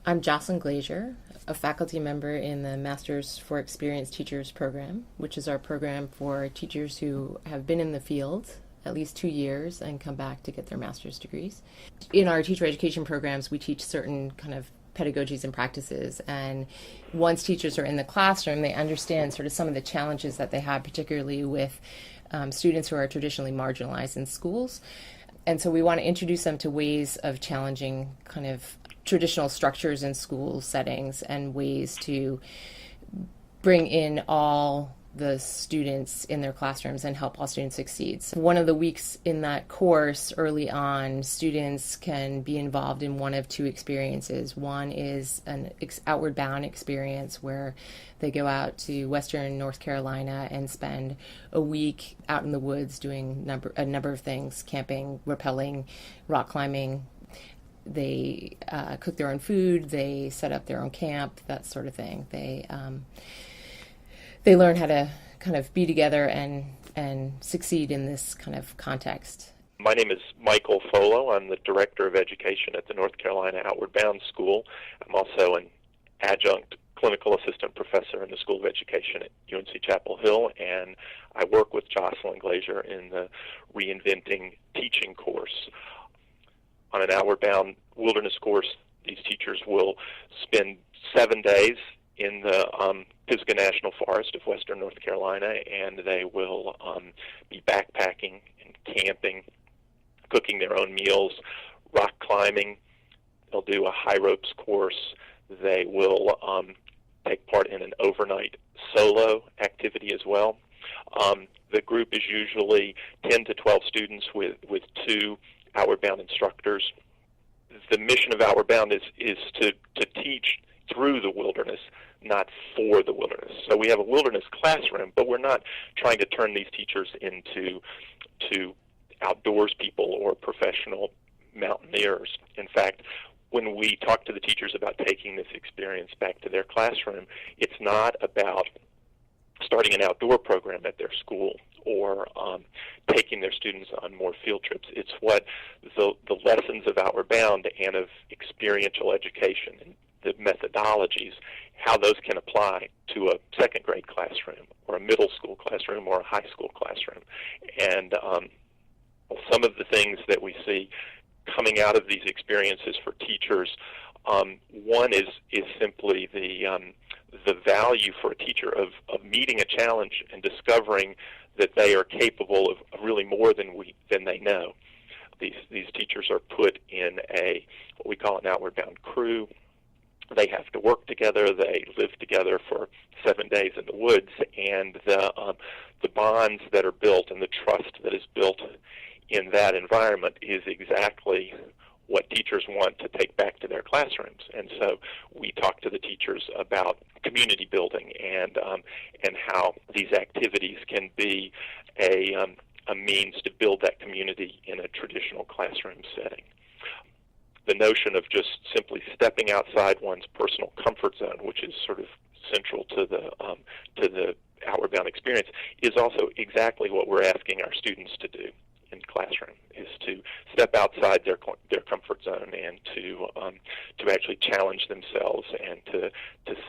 I'm Jocelyn Glazier, a faculty member in the Masters for Experienced Teachers program, which is our program for teachers who have been in the field at least 2 years and come back to get their master's degrees. In our teacher education programs, we teach certain kind of pedagogies and practices, and once teachers are in the classroom, they understand sort of some of the challenges that they have, particularly with students who are traditionally marginalized in schools. And so we want to introduce them to ways of challenging kind of traditional structures in school settings and ways to bring in all the students in their classrooms and help all students succeed. So one of the weeks in that course early on, students can be involved in one of two experiences. One is an outward bound experience where they go out to Western North Carolina and spend a week out in the woods doing a number of things: camping, rappelling, rock climbing. They cook their own food, they set up their own camp, that sort of thing. They learn how to kind of be together and succeed in this kind of context. My name is Michael Folo. I'm the Director of Education at the North Carolina Outward Bound School. I'm also an adjunct clinical assistant professor in the School of Education at UNC Chapel Hill, and I work with Jocelyn Glazier in the Reinventing Teaching course. On an Outward Bound wilderness course, these teachers will spend 7 days in the Pisgah National Forest of Western North Carolina, and they will be backpacking and camping, cooking their own meals, rock climbing. They'll do a high ropes course. They will take part in an overnight solo activity as well. The group is usually 10 to 12 students with two Outward Bound instructors. The mission of Outward Bound is to teach through the wilderness, not for the wilderness. So we have a wilderness classroom, but we're not trying to turn these teachers into outdoors people or professional mountaineers. In fact, when we talk to the teachers about taking this experience back to their classroom, it's not about starting an outdoor program at their school or taking their students on more field trips. It's what the lessons of Outward Bound and of experiential education and the methodologies, how those can apply to a second grade classroom or a middle school classroom or a high school classroom. And some of the things that we see coming out of these experiences for teachers, one is simply the value for a teacher of meeting a challenge and discovering that they are capable of really more than they know. These teachers are put in what we call an Outward Bound crew. They have to work together. They live together for 7 days in the woods, and the bonds that are built and the trust that is built in that environment is exactly what teachers want to take back to their classrooms. And so we talk to the teachers about community building and how these activities can be a means to build that community in a traditional classroom setting. The notion of just simply stepping outside one's personal comfort zone, which is sort of central to the Outward Bound experience, is also exactly what we're asking our students to do in classroom, is to step outside their comfort zone and to actually challenge themselves and to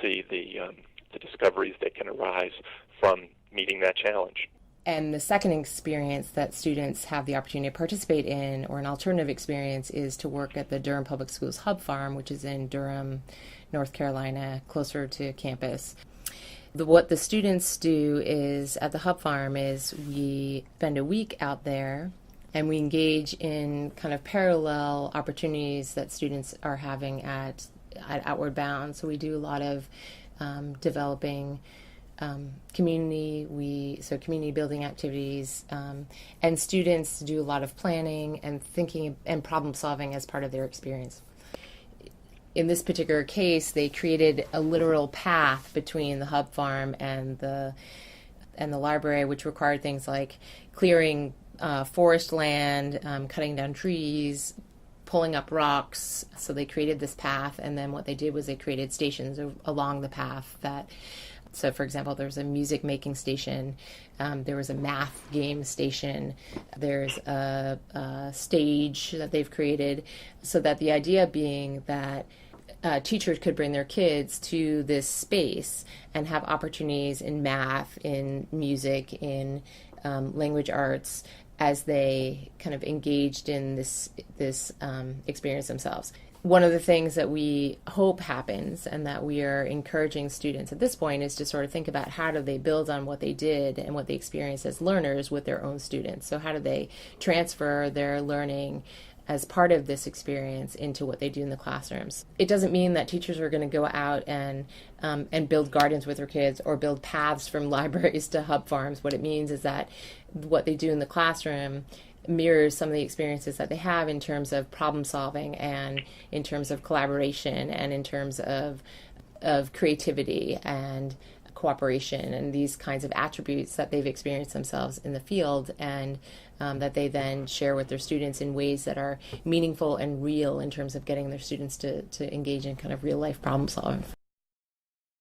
see the discoveries that can arise from meeting that challenge. And the second experience that students have the opportunity to participate in, or an alternative experience, is to work at the Durham Public Schools Hub Farm, which is in Durham, North Carolina, closer to campus. What the students do is, at the Hub Farm, is we spend a week out there and we engage in kind of parallel opportunities that students are having at Outward Bound. So we do a lot of developing community building activities, and students do a lot of planning and thinking and problem solving as part of their experience. In this particular case, they created a literal path between the Hub Farm and the library, which required things like clearing forest land, cutting down trees, pulling up rocks. So they created this path, and then what they did was they created stations along the path so for example, there was a music making station, there was a math game station, there's a stage that they've created, so that the idea being that teachers could bring their kids to this space and have opportunities in math, in music, in language arts, as they kind of engaged in this experience themselves. One of the things that we hope happens and that we are encouraging students at this point is to sort of think about how do they build on what they did and what they experienced as learners with their own students. So how do they transfer their learning as part of this experience into what they do in the classrooms. It doesn't mean that teachers are going to go out and build gardens with their kids or build paths from libraries to hub farms. What it means is that what they do in the classroom mirrors some of the experiences that they have in terms of problem solving and in terms of collaboration and in terms of creativity and cooperation and these kinds of attributes that they've experienced themselves in the field, and that they then share with their students in ways that are meaningful and real in terms of getting their students to engage in kind of real life problem solving.